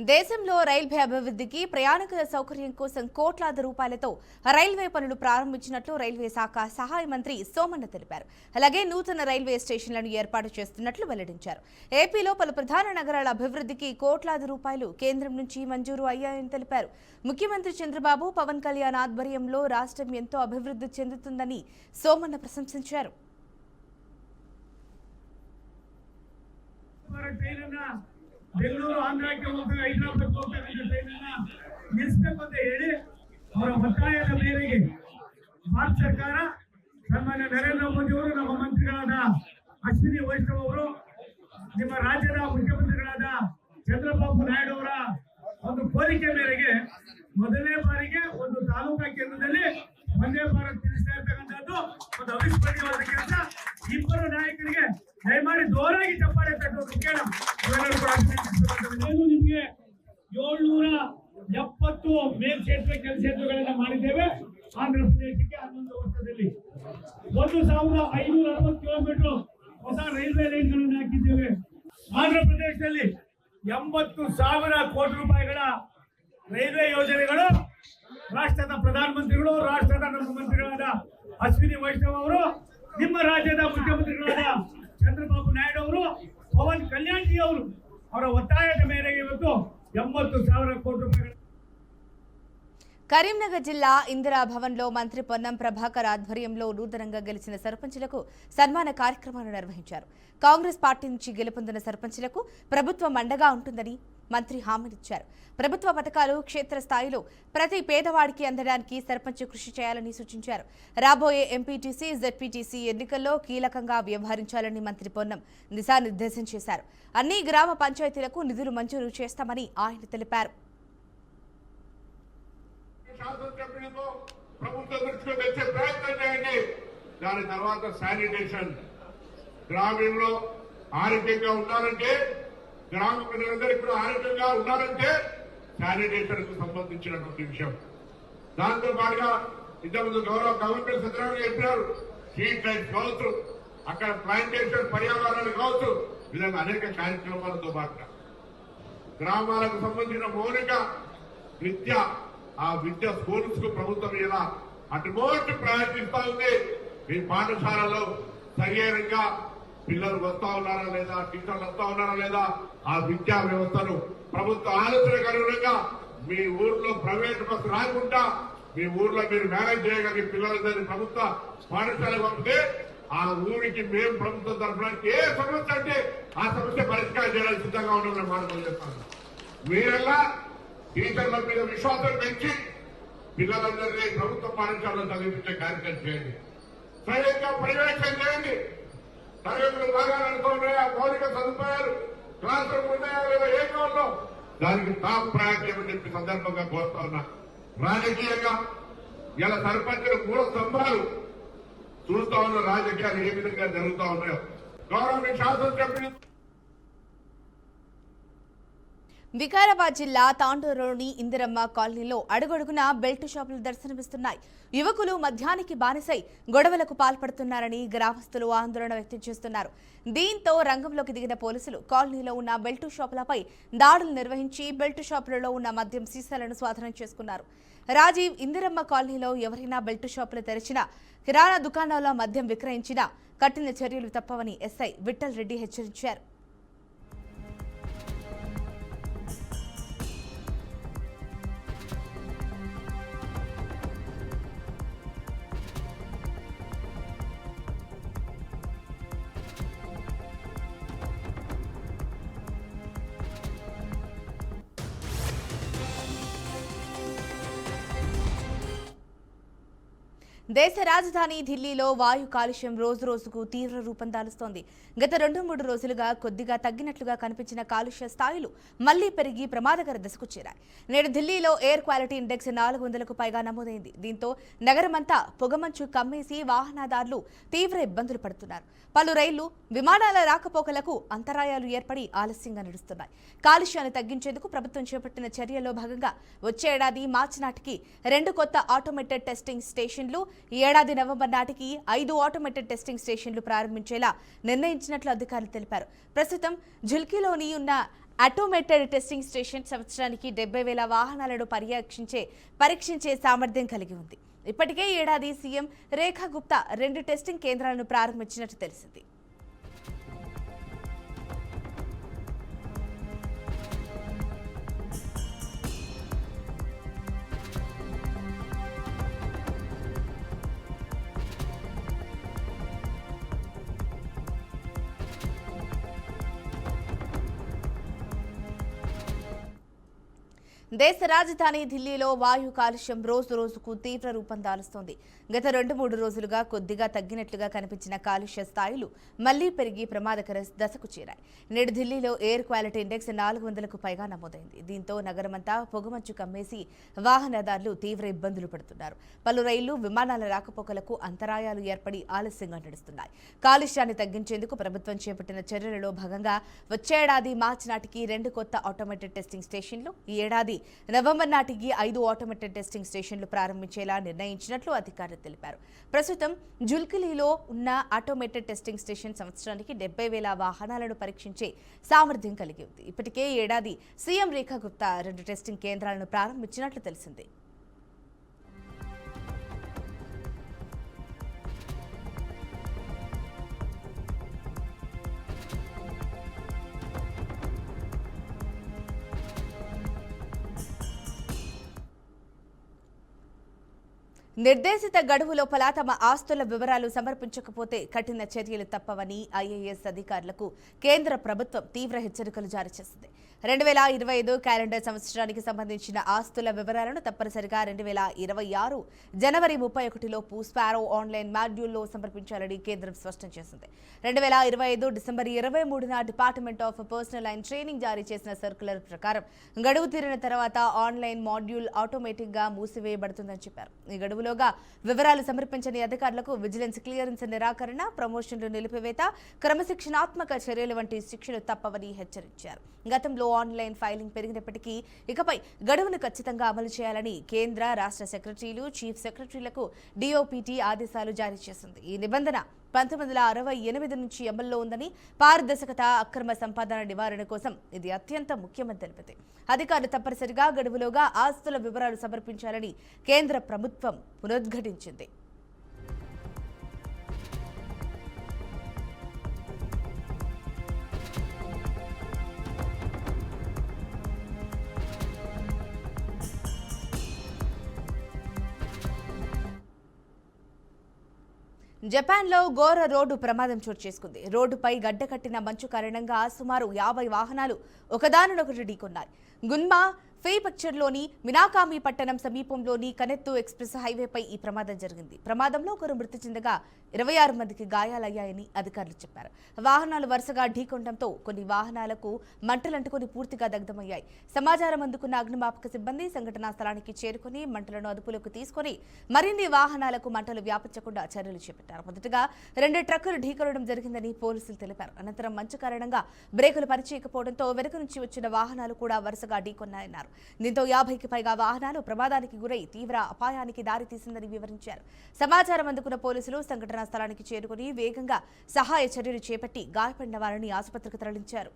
దేశంలో రైల్వే అభివృద్ధికి ప్రయాణికుల సౌకర్యం కోసం కోట్లాది రూపాయలతో రైల్వే పనులు ప్రారంభించినట్లు రైల్వే శాఖ సహాయ మంత్రి సోమన్న తెలిపారు. అలాగే నూతన రైల్వే స్టేషన్లను ఏర్పాటు చేస్తున్నట్లు వెల్లడించారు. ఏపీలో పలు ప్రధాన నగరాల అభివృద్ధికి కోట్లాది రూపాయలు కేంద్రం నుంచి మంజూరు అయ్యాయని తెలిపారు. ముఖ్యమంత్రి చంద్రబాబు, పవన్ కళ్యాణ్ ఆధ్వర్యంలో రాష్ట్రం ఎంతో అభివృద్ధి చెందుతుందని సోమన్న ప్రశంసించారు. ಬೆಂಗಳೂರು ಆಂಧ್ರಕ್ಕೆ ಹೋಗ್ತಾರೆ, ಹೈದರಾಬಾದ್ ಹೋಗ್ತಾರೆ ಟ್ರೈನನ್ನ ನಿಲ್ಲಿಸಬೇಕು ಅಂತ ಹೇಳಿ ಅವರ ಒತ್ತಾಯದ ಮೇರೆಗೆ ಭಾರತ ಸರ್ಕಾರ ಸನ್ಮಾನ್ಯ ನರೇಂದ್ರ ಮೋದಿ ಅವರು, ನಮ್ಮ ಮಂತ್ರಿಗಳಾದ ಅಶ್ವಿನಿ ವೈಷ್ಣವ್ ಅವರು, ನಿಮ್ಮ ರಾಜ್ಯದ ಮುಖ್ಯಮಂತ್ರಿಗಳಾದ ಚಂದ್ರಬಾಬು ನಾಯ್ಡು ಅವರ ಒಂದು ಕೋರಿಕೆ ಮೇರೆಗೆ ಮೊದಲನೇ ಬಾರಿಗೆ ಒಂದು ತಾಲೂಕಾ ಕೇಂದ್ರದಲ್ಲಿ ವಂದೇ ಭಾರತ್ ತಿಳಿಸ್ತಾ ಇರ್ತಕ್ಕಂಥದ್ದು ಒಂದು ಅವಿಸ್ಮರಣೀಯವಾದ ಕೆಲಸ. ಇಬ್ಬರು ನಾಯಕರಿಗೆ ದಯಮಾಡಿ ಜೋರಾಗಿ ಚಪ್ಪಾಳೆ ತಟ್ಟೋದು ಕೇಳ. ನಿಮಗೆ 770 ಮೇಲ್ಸೇತುವೆ ಕೆಲಸಗಳನ್ನು ಮಾಡಿದ್ದೇವೆ ಆಂಧ್ರ ಪ್ರದೇಶಕ್ಕೆ 11 ವರ್ಷದಲ್ಲಿ. 1560 ಕಿಲೋಮೀಟರ್ ಹೊಸ ರೈಲ್ವೆ ಲೈನ್ಗಳನ್ನು ಹಾಕಿದ್ದೇವೆ. ಆಂಧ್ರ ಪ್ರದೇಶದಲ್ಲಿ 80,000 ಕೋಟಿ ರೂಪಾಯಿಗಳ ರೈಲ್ವೆ ಯೋಜನೆಗಳು ರಾಷ್ಟ್ರದ ಪ್ರಧಾನಮಂತ್ರಿಗಳು, ರಾಷ್ಟ್ರದ ನಮ್ಮ ಮಂತ್ರಿಗಳಾದ ಅಶ್ವಿನಿ ವೈಷ್ಣವ್ ಅವರು, ನಿಮ್ಮ ರಾಜ್ಯದ ಮುಖ್ಯಮಂತ್ರಿಗಳಾದ ಚಂದ್ರಬಾಬು ನಾಯ್ಡು ಅವರು, ಪವನ್ ಕಲ್ಯಾಣ್ ಜಿ ಅವರು ಅವರ ಒತ್ತಾಯದ ಮೇರೆಗೆ ಇವತ್ತು 80,000 ಕೋಟಿ ರೂಪಾಯಿಗಳು. కరీంనగర్ జిల్లా ఇందిరా భవన్లో మంత్రి పొన్నం ప్రభాకర్ ఆధ్వర్యంలో నూతనంగా గెలిచిన సర్పంచులకు సన్మాన కార్యక్రమాలు నిర్వహించారు. కాంగ్రెస్ పార్టీ నుంచి గెలుపొందిన సర్పంచులకు ప్రభుత్వం అండగా ఉంటుందని మంత్రి హామీనిచ్చారు. ప్రభుత్వ పథకాలు క్షేత్రస్థాయిలో ప్రతి పేదవాడికి అందడానికి సర్పంచ్ కృషి చేయాలని సూచించారు. రాబోయే ఎంపీటీసీ, జెడ్పీటీసీ ఎన్నికల్లో కీలకంగా వ్యవహరించాలని మంత్రి పొన్నం దిశానిర్దేశం చేశారు. అన్ని గ్రామ పంచాయతీలకు నిధులు మంజూరు చేస్తామని ఆయన తెలిపారు. ప్రభుత్వం దృష్టిలో తెచ్చే ప్రయత్నం చేయండి. దాని తర్వాత శానిటేషన్, గ్రామంలో ఆరోగ్యంగా ఉండాలంటే, గ్రామ ప్రజలందరికీ కూడా ఆరోగ్యంగా ఉండాలంటే శానిటేషన్ కు సంబంధించినటువంటి విషయం. దాంతో పాటుగా ఇంతకుముందు గౌరవ గవర్నర్ సత్యనారాయణ చెప్పినారు, స్ట్రీట్ లైట్స్ కావచ్చు, అక్కడ ప్లాంటేషన్ పర్యావరణాలు కావచ్చు, విధంగా అనేక కార్యక్రమాలతో పాటుగా గ్రామాలకు సంబంధించిన మౌలిక విద్య, ఆ విద్య స్కూల్స్ కు ప్రభుత్వం ఇలా అటుమోస్ట్ ప్రయారిటీ ఇస్తా ఉంది. మీ పాఠశాలలో సరైనగా పిల్లలు వస్తా ఉన్నారా లేదా, టీచర్లు వస్తా ఉన్నారా లేదా, ఆ విద్యా వ్యవస్థను ప్రభుత్వ ఆలోచనకు అనుగుణంగా మీ ఊర్లో ప్రైవేట్ బస్సు రాకుండా మీ ఊర్లో మీరు మేనేజ్ చేయగలిగే పిల్లలందరినీ ప్రభుత్వ పాఠశాలకు పంపితే ఆ ఊరికి మేము ప్రభుత్వం తరఫున ఏ సమస్య అంటే ఆ సమస్య పరిష్కారం చేయడానికి సిద్ధంగా ఉండమని మాట చెప్తాను. మీరెల్లా టీచర్ల మీద విశ్వాసం పెంచి పిల్లలందరినీ ప్రభుత్వ పాఠశాలలో చదివించే కార్యక్రమం చేయండి. సరిగ్గా పర్యవేక్షణ చేయండి. తరగతులు బాగా నడుస్తున్నాయా, మౌలిక సదుపాయాలు క్లాస్ రూమ్ ఉన్నాయా లేదా, ఏ కాలంలో దానికి టాప్ ప్రయారిటీ అని చెప్పి సందర్భంగా కోరుతా ఉన్నా. రాజకీయంగా ఇలా సర్పంచులు మూల స్తంభాలు చూస్తా ఉన్న రాజకీయాలు ఏ విధంగా జరుగుతా ఉన్నాయో గౌరవ శాసనసభ్యులు. వికారాబాద్ జిల్లా తాండూరులోని ఇందిరమ్మ కాలనీలో అడుగడుగునా బెల్ట్ షాపులు దర్శనమిస్తున్నాయి. యువకులు మద్యానికి బానిసై గొడవలకు పాల్పడుతున్నారని గ్రామస్తులు ఆందోళన వ్యక్తం చేస్తున్నారు. దీంతో రంగంలోకి దిగిన పోలీసులు కాలనీలో ఉన్న బెల్ట్ షాపులపై దాడులు నిర్వహించి బెల్ట్ షాపులలో ఉన్న మద్యం సీసాలను స్వాధీనం చేసుకున్నారు. రాజీవ్, ఇందిరమ్మ కాలనీలో ఎవరైనా బెల్ట్ షాపులు తెరిచినా, కిరాణా దుకాణాల్లో మద్యం విక్రయించినా కఠిన చర్యలు తప్పవని ఎస్ఐ విఠల్ రెడ్డి హెచ్చరించారు. దేశ రాజధాని ఢిల్లీలో వాయు కాలుష్యం రోజురోజుకు తీవ్ర రూపం దాలుస్తోంది. గత 2-3 రోజులుగా కొద్దిగా తగ్గినట్లుగా కనిపించిన కాలుష్య స్థాయిలు మళ్లీ పెరిగి ప్రమాదకర దశకు చేరాయి. నేడు ఢిల్లీలో ఎయిర్ క్వాలిటీ ఇండెక్స్ 400కు పైగా నమోదైంది. దీంతో నగరమంతా పొగమంచు కమ్మేసి వాహనదారులు తీవ్ర ఇబ్బందులు పడుతున్నారు. పలు రైళ్లు, విమానాల రాకపోకలకు అంతరాయాలు ఏర్పడి ఆలస్యంగా నడుస్తున్నాయి. కాలుష్యాన్ని తగ్గించేందుకు ప్రభుత్వం చేపట్టిన చర్యల్లో భాగంగా వచ్చే ఏడాది మార్చి నాటికి 2 కొత్త ఆటోమేటెడ్ టెస్టింగ్ స్టేషన్లు, ఈ ఏడాది నవంబర్ నాటికి 5 ఆటోమేటెడ్ టెస్టింగ్ స్టేషన్లు ప్రారంభించేలా నిర్ణయించినట్లు అధికారులు తెలిపారు. ప్రస్తుతం ఝుల్కీలోని ఉన్న ఆటోమేటెడ్ టెస్టింగ్ స్టేషన్ సంవత్సరానికి 70,000 వాహనాలను పరీక్షించే సామర్థ్యం కలిగి ఉంది. ఇప్పటికే ఈ ఏడాది సీఎం రేఖా గుప్తా 2 టెస్టింగ్ కేంద్రాలను ప్రారంభించినట్టు తెలిసింది. దేశ రాజధాని ఢిల్లీలో వాయు కాలుష్యం రోజు రోజుకు తీవ్ర రూపం దాలుస్తోంది. గత 2-3 రోజులుగా కొద్దిగా తగ్గినట్లుగా కనిపించిన కాలుష్య స్థాయిలు మళ్లీ పెరిగి ప్రమాదకర దశకు చేరాయి. నేడు ఢిల్లీలో ఎయిర్ క్వాలిటీ ఇండెక్స్ 400కు పైగా నమోదైంది. దీంతో నగరమంతా పొగమంచు కమ్మేసి వాహనదారులు తీవ్ర ఇబ్బందులు పడుతున్నారు. పలు రైళ్లు, విమానాల రాకపోకలకు అంతరాయాలు ఏర్పడి ఆలస్యంగా నడుస్తున్నాయి. కాలుష్యాన్ని తగ్గించేందుకు ప్రభుత్వం చేపట్టిన చర్యలలో భాగంగా వచ్చే ఏడాది మార్చి నాటికి 2 కొత్త ఆటోమేటెడ్ టెస్టింగ్ స్టేషన్లు, ఈ ఏడాది నవంబర్ నాటికి 5 ఆటోమేటెడ్ టెస్టింగ్ స్టేషన్లు ప్రారంభించేలా నిర్ణయించినట్లు అధికారులు తెలిపారు. ప్రస్తుతం ఝుల్కీలో ఉన్న ఆటోమేటెడ్ టెస్టింగ్ స్టేషన్ సంవత్సరానికి 70,000 వాహనాలను పరీక్షించే సామర్థ్యం కలిగి ఉంది. ఇప్పటికే ఈ ఏడాది సీఎం రేఖా గుప్తా 2 టెస్టింగ్ కేంద్రాలను ప్రారంభించినట్లు తెలిసింది. నిర్దేశిత గడువు లోపల తమ ఆస్తుల వివరాలు సమర్పించకపోతే కఠిన చర్యలు తప్పవని ఐఏఎస్ అధికారులకు కేంద్ర ప్రభుత్వం తీవ్ర హెచ్చరికలు జారీ చేసింది. 2025 క్యాలెండర్ సంవత్సరానికి సంబంధించిన ఆస్తుల వివరాలను తప్పనిసరిగా 2026 జనవరి 31లోపు స్పారో ఆన్లైన్ మాడ్యూల్లో సమర్పించాలని కేంద్రం స్పష్టం చేసింది. 2025 డిసెంబర్ 23న department of personnel and training జారీ చేసిన సర్క్యులర్ ప్రకారం గడువు తీరిన తర్వాత ఆన్లైన్ మాడ్యూల్ ఆటోమేటిక్ గా మూసివేయబడుతుందని చెప్పారు. ఈ గడువులోగా వివరాలు సమర్పించని అధికారులకు విజిలెన్స్ క్లియరెన్స్ నిరాకరణ, ప్రమోషన్లు నిలిపివేత, క్రమశిక్షణాత్మక చర్యలు వంటి శిక్షలు తప్పవని హెచ్చరించారు. గతంలో ఆన్లైన్ ఫైలింగ్ పెరిగినప్పటికీ ఇకపై గడువును ఖచ్చితంగా అమలు చేయాలని కేంద్ర, రాష్ట్ర సెక్రటరీలు, చీఫ్ సెక్రటరీలకు డిఓపిటి ఆదేశాలు జారీ చేసింది. ఈ నిబంధన 1968 నుంచి అమల్లో ఉందని, పారదర్శకత, అక్రమ సంపాదన నివారణ కోసం ఇది అత్యంత ముఖ్యమని తెలిపింది. అధికారులు తప్పనిసరిగా గడువులోగా ఆస్తుల వివరాలు సమర్పించాలని కేంద్ర ప్రభుత్వం పునరుద్ఘాటించింది. జపాన్లో ఘోర రోడ్డు ప్రమాదం చోటు చేసుకుంది. రోడ్డుపై గడ్డకట్టిన మంచు కారణంగా సుమారు 50 వాహనాలు ఒకదానినొకటి ఢీకొన్నాయి. గున్మా ప్రీఫెక్చర్లోని మినాకామి పట్టణం సమీపంలోని కనెత్తు ఎక్స్ప్రెస్ హైవేపై ఈ ప్రమాదం జరిగింది. ప్రమాదంలో ఒకరు మృతి చెందగా 26 మందికి గాయాలయ్యాయని అధికారులు చెప్పారు. వాహనాలు వరుసగా ఢీకొనడంతో కొన్ని వాహనాలకు మంటలంటుకుని పూర్తిగా దగ్ధమయ్యాయి. సమాచారం అందుకున్న అగ్నిమాపక సిబ్బంది సంఘటనా స్థలానికి చేరుకుని మంటలను అదుపులోకి తీసుకుని మరిన్ని వాహనాలకు మంటలు వ్యాపించకుండా చర్యలు చేపట్టారు. మొదటగా 2 ట్రక్కులు ఢీకొనడం జరిగిందని పోలీసులు తెలిపారు. అనంతరం మంచు కారణంగా బ్రేకులు పనిచేయకపోవడంతో వెనుక నుంచి వచ్చిన వాహనాలు కూడా వరుసగా ఢీకొన్నాయన్నారు. దీంతో 50కి పైగా వాహనాలు ప్రమాదానికి గురై తీవ్ర అపాయానికి దారితీసిందని వివరించారు. సమాచారం అందుకున్న పోలీసులు సంఘటనా స్థలానికి చేరుకుని వేగంగా సహాయ చర్యలు చేపట్టి గాయపడిన వారిని ఆసుపత్రికి తరలించారు.